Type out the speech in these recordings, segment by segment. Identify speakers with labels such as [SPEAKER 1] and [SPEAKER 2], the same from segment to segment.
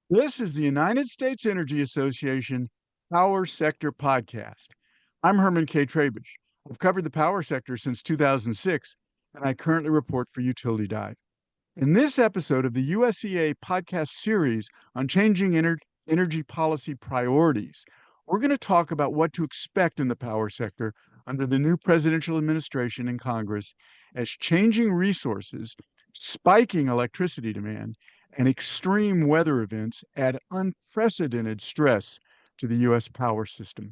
[SPEAKER 1] This is the United States Energy Association Power Sector Podcast. I'm Herman K. Trabish. I've covered the power sector since 2006, and I currently report for Utility Dive. In this episode of the USEA podcast series on changing energy policy priorities, we're going to talk about what to expect in the power sector under the new presidential administration and Congress as changing resources, spiking electricity demand, and extreme weather events add unprecedented stress to the U.S. power system.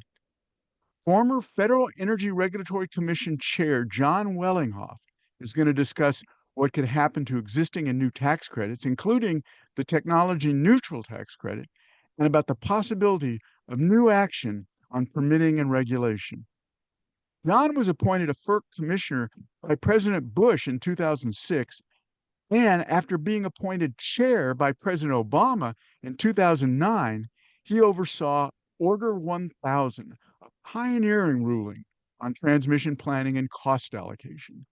[SPEAKER 1] Former Federal Energy Regulatory Commission Chair Jon Wellinghoff is going to discuss what could happen to existing and new tax credits, including the technology neutral tax credit, and about the possibility of new action on permitting and regulation. Jon was appointed a FERC commissioner by President Bush in 2006, and after being appointed chair by President Obama in 2009, he oversaw Order 1000, a pioneering ruling on transmission planning and cost allocation.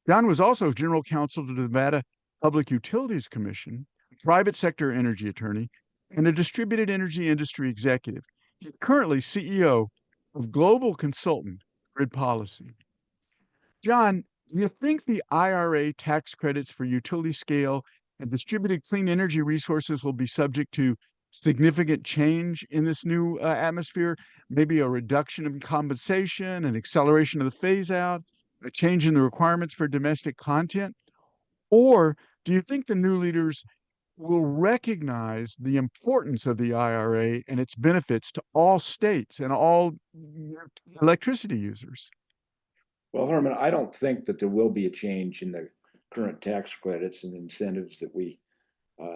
[SPEAKER 1] Jon was also general counsel to the Nevada Public Utilities Commission, a private sector energy attorney, and a distributed energy industry executive. He's currently CEO of global consultant GridPolicy. Jon, do you think the IRA tax credits for utility scale and distributed clean energy resources will be subject to significant change in this new atmosphere? Maybe a reduction in compensation, an acceleration of the phase out, a change in the requirements for domestic content? Or do you think the new leaders will recognize the importance of the IRA and its benefits to all states and all electricity users?
[SPEAKER 2] Well, Herman, I don't think that there will be a change in the current tax credits and incentives that we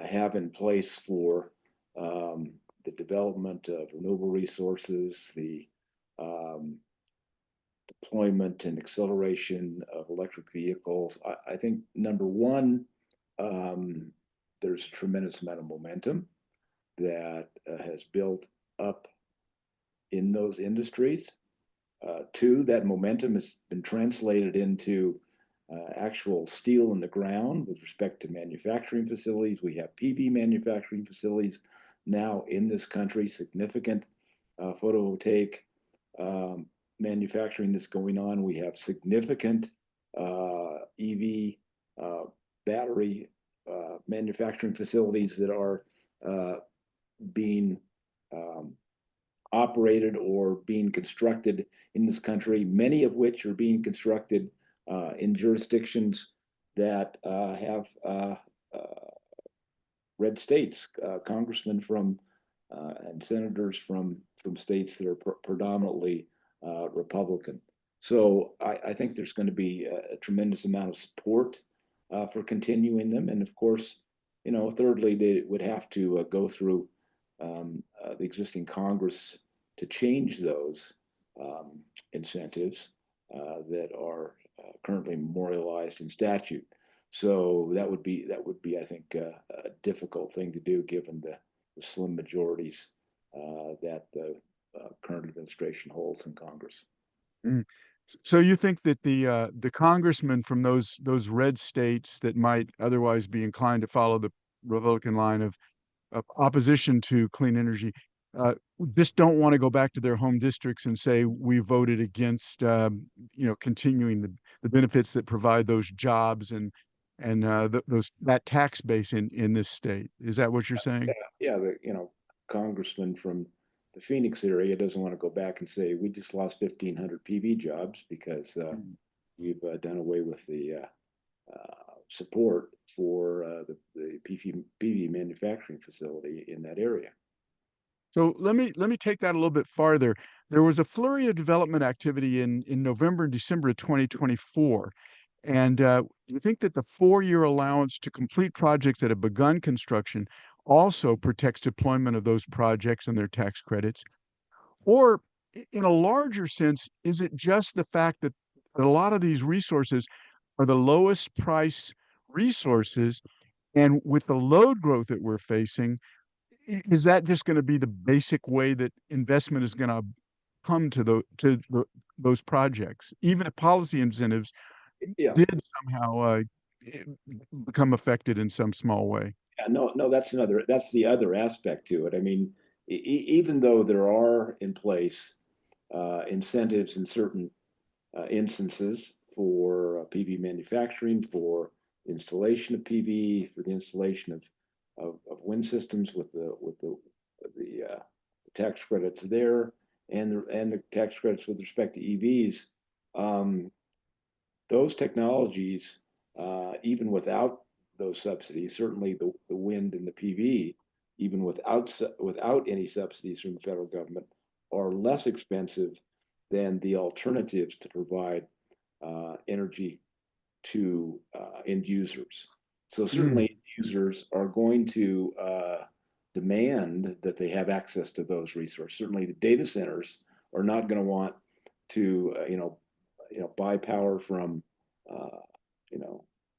[SPEAKER 2] have in place for the development of renewable resources, the um, deployment and acceleration of electric vehicles. I think number one, there's a tremendous amount of momentum that has built up in those industries. Two, that momentum has been translated into actual steel in the ground with respect to manufacturing facilities. We have PV manufacturing facilities now in this country, significant photovoltaic manufacturing that's going on. We have significant EV battery manufacturing facilities that are being operated or being constructed in this country, many of which are being constructed in jurisdictions that have red states, congressmen from and senators from states that are predominantly Republican. So I think there's going to be a tremendous amount of support for continuing them. And of course, thirdly, they would have to go through the existing Congress to change those incentives that are currently memorialized in statute. So that would be, I think, a difficult thing to do given the slim majorities that the current administration holds in Congress.
[SPEAKER 1] Mm. So you think that the congressmen from those red states that might otherwise be inclined to follow the Republican line of opposition to clean energy uh, just don't want to go back to their home districts and say we voted against continuing the benefits that provide those jobs and those that tax base in this state. Is that what you're saying?
[SPEAKER 2] Yeah, the congressman from the Phoenix area doesn't want to go back and say we just lost 1,500 PV jobs because
[SPEAKER 1] Mm.
[SPEAKER 2] you've done away with the support for the PV manufacturing facility in that area.
[SPEAKER 1] So let me take that a little bit farther. There was a flurry of development activity in November and December of 2024. And you think that the 4-year allowance to complete projects that have begun construction also protects deployment of those projects and their tax credits? Or in a larger sense, is it just the fact that a lot of these resources are the lowest price resources, and with the load growth that we're facing, is that just going to be the basic way that investment is going to come to those projects, even if policy incentives
[SPEAKER 2] Yeah,
[SPEAKER 1] did somehow become affected in some small way?
[SPEAKER 2] no, that's the other aspect to it. I mean, even though there are in place incentives in certain instances for PV manufacturing, for installation of PV, for the installation of wind systems with the tax credits there, and the tax credits with respect to EVs. Those technologies, even without those subsidies, certainly the wind and the PV, even without any subsidies from the federal government, are less expensive than the alternatives to provide energy to end users. So certainly end users are going to demand that they have access to those resources. Certainly the data centers are not going to want to buy power from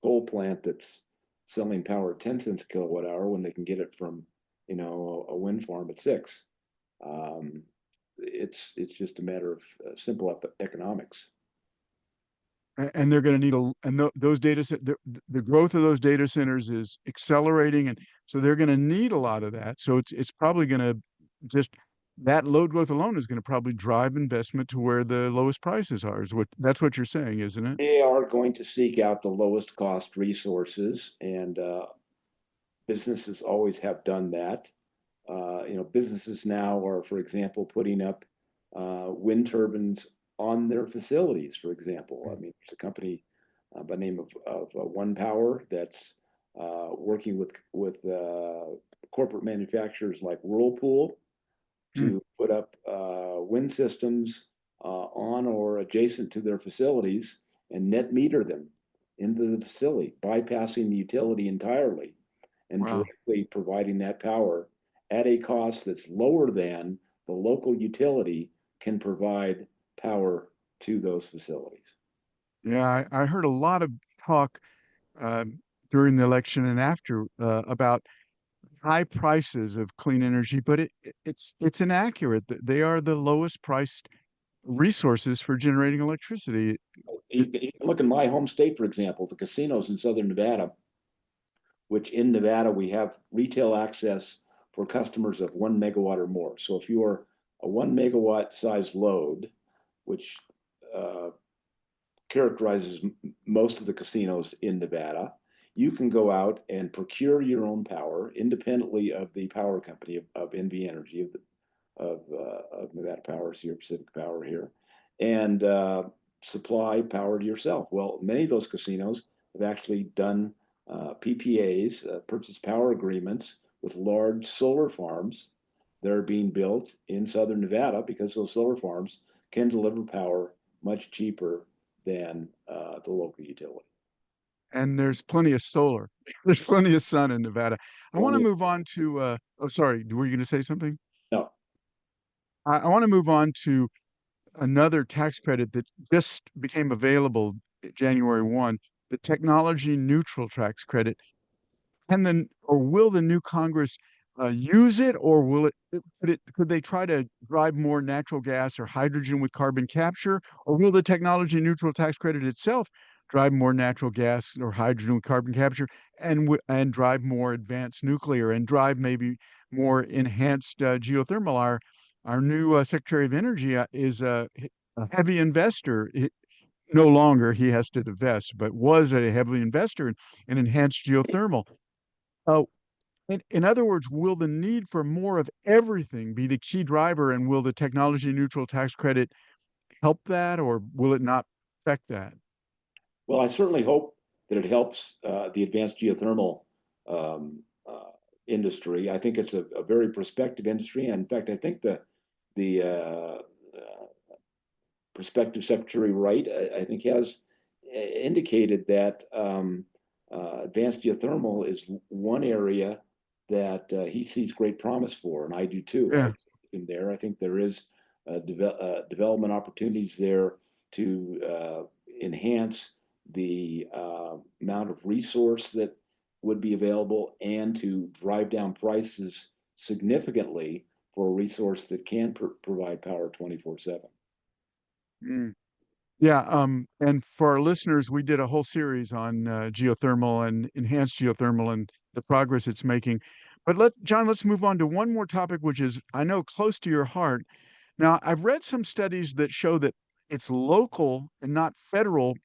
[SPEAKER 2] coal plant that's selling power at 10 cents a kilowatt hour when they can get it from a wind farm at 6. It's just a matter of simple economics.
[SPEAKER 1] And they're going to need those the growth of those data centers is accelerating, and so they're going to need a lot of that. So it's probably going to just that load growth alone is going to probably drive investment to where the lowest prices are. That's what you're saying, isn't it?
[SPEAKER 2] They are going to seek out the lowest cost resources, and businesses always have done that. Businesses now are, for example, putting up wind turbines on their facilities. For example, I mean, there's a company by the name of One Power that's working with corporate manufacturers like Whirlpool to put up wind systems on or adjacent to their facilities and net meter them into the facility, bypassing the utility entirely and
[SPEAKER 1] Wow.
[SPEAKER 2] directly providing that power at a cost that's lower than the local utility can provide power to those facilities.
[SPEAKER 1] Yeah, I heard a lot of talk uh, during the election and after about high prices of clean energy, but it's inaccurate. They are the lowest priced resources for generating electricity.
[SPEAKER 2] You can look in my home state, for example, the casinos in southern Nevada, which in Nevada we have retail access for customers of 1 megawatt or more. So if you are a 1 megawatt size load, which characterizes most of the casinos in Nevada, you can go out and procure your own power independently of the power company of NV Energy, of Nevada Power, Sierra Pacific Power here, and supply power to yourself. Well, many of those casinos have actually done PPAs, purchase power agreements with large solar farms that are being built in southern Nevada because those solar farms can deliver power much cheaper than the local utility.
[SPEAKER 1] And there's plenty of solar. There's plenty of sun in Nevada. I want to
[SPEAKER 2] Only
[SPEAKER 1] move on to oh, sorry, were you going to say something?
[SPEAKER 2] no,
[SPEAKER 1] I want to move on to another tax credit that just became available January 1, the technology neutral tax credit. Will the new Congress use it, or could they try to drive more natural gas or hydrogen with carbon capture, or will the technology neutral tax credit itself drive more natural gas or hydrogen with carbon capture and drive more advanced nuclear and drive maybe more enhanced geothermal? Our new Secretary of Energy is a heavy investor. No longer he has to divest, but was a heavy investor in enhanced geothermal. Oh, in other words, will the need for more of everything be the key driver, and will the technology neutral tax credit help that, or will it not affect that?
[SPEAKER 2] well, I certainly hope that it helps the advanced geothermal um, industry. I think it's a very prospective industry. And in fact, I think the prospective Secretary Wright, I think, has indicated that advanced geothermal is one area that he sees great promise for, and I do too.
[SPEAKER 1] Yeah.
[SPEAKER 2] I think there is development opportunities there to enhance the amount of resource that would be available and to drive down prices significantly for a resource that can provide power 24/7.
[SPEAKER 1] Mm. Yeah, and for our listeners, we did a whole series on geothermal and enhanced geothermal, and the progress it's making. But John, let's move on to one more topic, which is, I know, close to your heart. Now, I've read some studies that show that it's local and not federal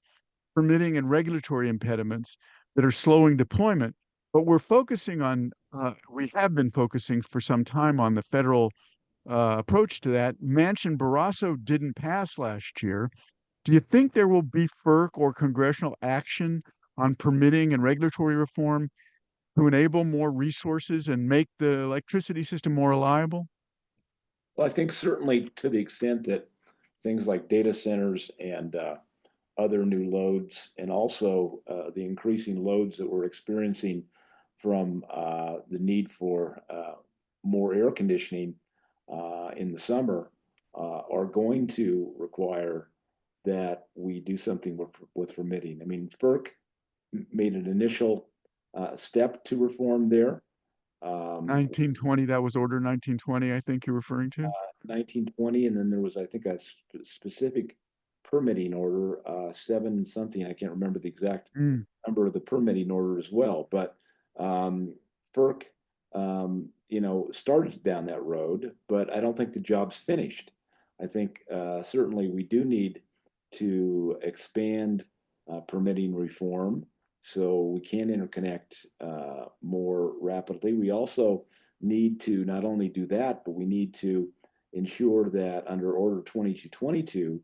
[SPEAKER 1] permitting and regulatory impediments that are slowing deployment. But we have been focusing for some time on the federal approach to that. Manchin Barrasso didn't pass last year. Do you think there will be FERC or congressional action on permitting and regulatory reform to enable more resources and make the electricity system more reliable?
[SPEAKER 2] Well, I think certainly to the extent that things like data centers and other new loads, and also the increasing loads that we're experiencing from the need for more air conditioning in the summer, are going to require that we do something with permitting. I mean, FERC made an initial step to reform there.
[SPEAKER 1] 1920, that was Order 1920, I think you're referring to.
[SPEAKER 2] 1920, and then there was, I think, a specific permitting order, seven something. I can't remember the exact number of the permitting order as well. But FERC, started down that road, but I don't think the job's finished. I think certainly we do need to expand permitting reform so we can interconnect more rapidly. We also need to not only do that, but we need to ensure that under Order 2222,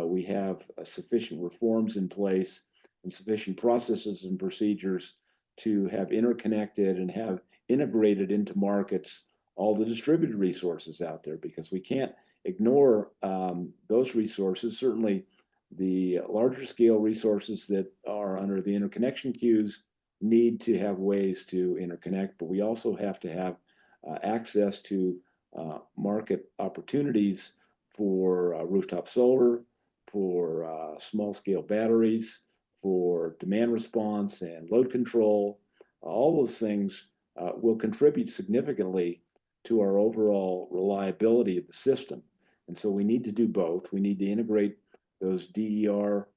[SPEAKER 2] we have sufficient reforms in place and sufficient processes and procedures to have interconnected and have integrated into markets all the distributed resources out there, because we can't ignore those resources. Certainly the larger scale resources that are under the interconnection queues need to have ways to interconnect, but we also have to have access to market opportunities for rooftop solar, for small scale batteries, for demand response and load control. All those things will contribute significantly to our overall reliability of the system. And so we need to do both. We need to integrate those DER,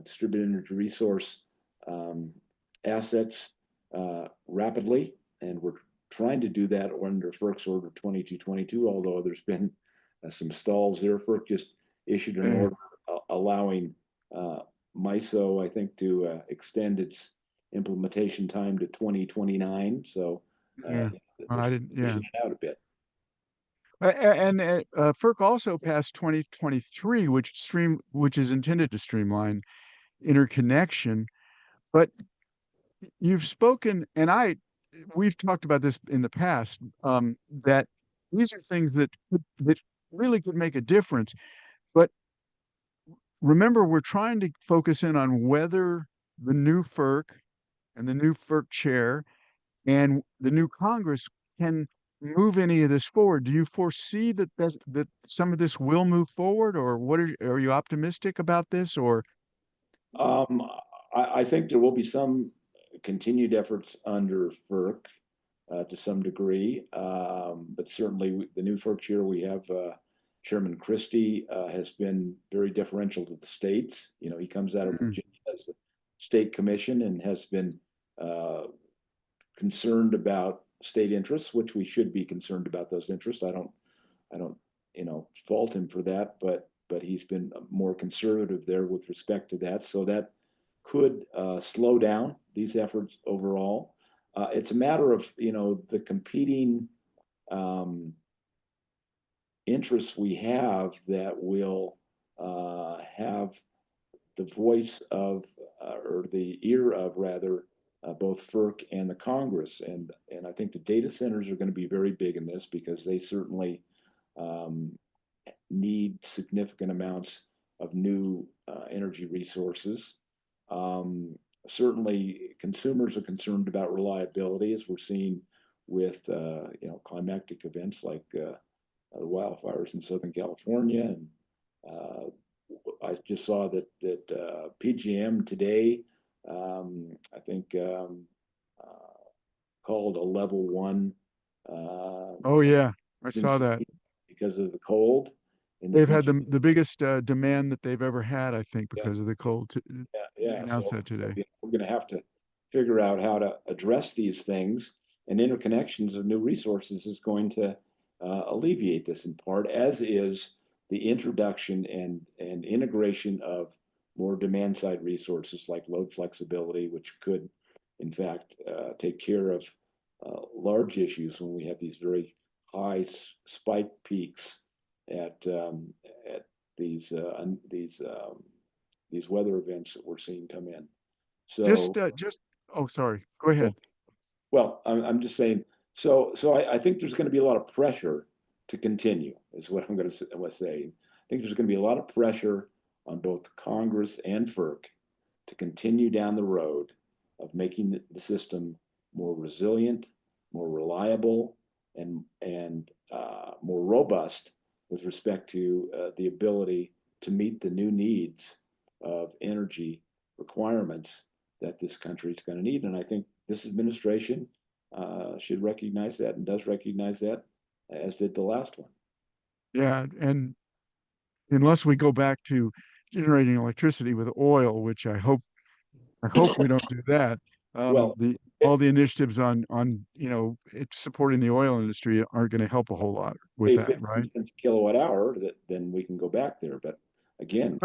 [SPEAKER 2] distributed energy resource assets rapidly, and we're trying to do that under FERC's Order 2222, although there's been some stalls there. FERC just issued an order allowing MISO, I think, to extend its implementation time to 2029. So
[SPEAKER 1] I didn't.
[SPEAKER 2] Pushing it out a bit.
[SPEAKER 1] And FERC also passed 2023, which is intended to streamline interconnection. But you've spoken, and we've talked about this in the past, that these are things that really could make a difference. But remember, we're trying to focus in on whether the new FERC and the new FERC chair and the new Congress can move any of this forward. Do you foresee that some of this will move forward, or are you optimistic about this? Or
[SPEAKER 2] I think there will be some continued efforts under FERC to some degree, but certainly the new FERC chair we have, Chairman Christie, has been very deferential to the states. He comes out of Virginia as the state commission and has been concerned about state interests, which we should be concerned about those interests. I don't fault him for that, but he's been more conservative there with respect to that. So that could slow down these efforts overall. It's a matter of the competing interests we have that will have the voice of or the ear of rather both FERC and the Congress, and I think the data centers are going to be very big in this because they certainly need significant amounts of new energy resources. Certainly, consumers are concerned about reliability, as we're seeing with climatic events like the wildfires in Southern California, and I just saw that PJM today, I think, called a level 1.
[SPEAKER 1] oh yeah, I saw that
[SPEAKER 2] because of the cold.
[SPEAKER 1] They've had the biggest demand that they've ever had, I think, because of the cold.
[SPEAKER 2] Yeah.
[SPEAKER 1] Announced that today.
[SPEAKER 2] We're going to have to figure out how to address these things, and interconnections of new resources is going to alleviate this in part, as is the introduction and integration of more demand side resources like load flexibility, which could, in fact, take care of large issues when we have these very high spike peaks at these weather events that we're seeing come in. So,
[SPEAKER 1] oh, sorry, go ahead.
[SPEAKER 2] well, I'm just saying. So I think there's going to be a lot of pressure to continue, is what I'm going to say. I think there's going to be a lot of pressure on both Congress and FERC to continue down the road of making the system more resilient, more reliable, and more robust with respect to the ability to meet the new needs of energy requirements that this country is going to need. And I think this administration should recognize that, and does recognize that, as did the last one.
[SPEAKER 1] Yeah, and unless we go back to generating electricity with oil, which I hope we don't do that.
[SPEAKER 2] Well,
[SPEAKER 1] All the initiatives on supporting the oil industry aren't going to help a whole lot with
[SPEAKER 2] a
[SPEAKER 1] that,
[SPEAKER 2] 50
[SPEAKER 1] right?
[SPEAKER 2] cents a kilowatt hour, then we can go back there. But again,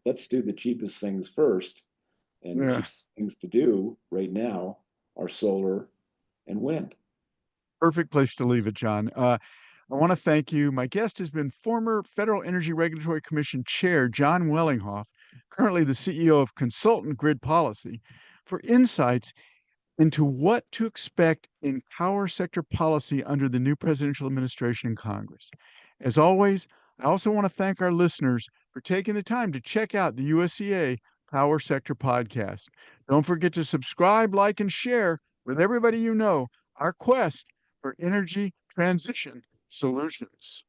[SPEAKER 2] let's do the cheapest things first. And the
[SPEAKER 1] Yeah,
[SPEAKER 2] cheapest things to do right now are solar and wind.
[SPEAKER 1] perfect place to leave it, John. I want to thank you. My guest has been former Federal Energy Regulatory Commission Chair Jon Wellinghoff, currently the CEO of consultant GridPolicy, for insights into what to expect in power sector policy under the new presidential administration and Congress. As always, I also want to thank our listeners for taking the time to check out the USEA Power Sector Podcast. Don't forget to subscribe, like, and share with everybody you know our quest for energy transition solutions.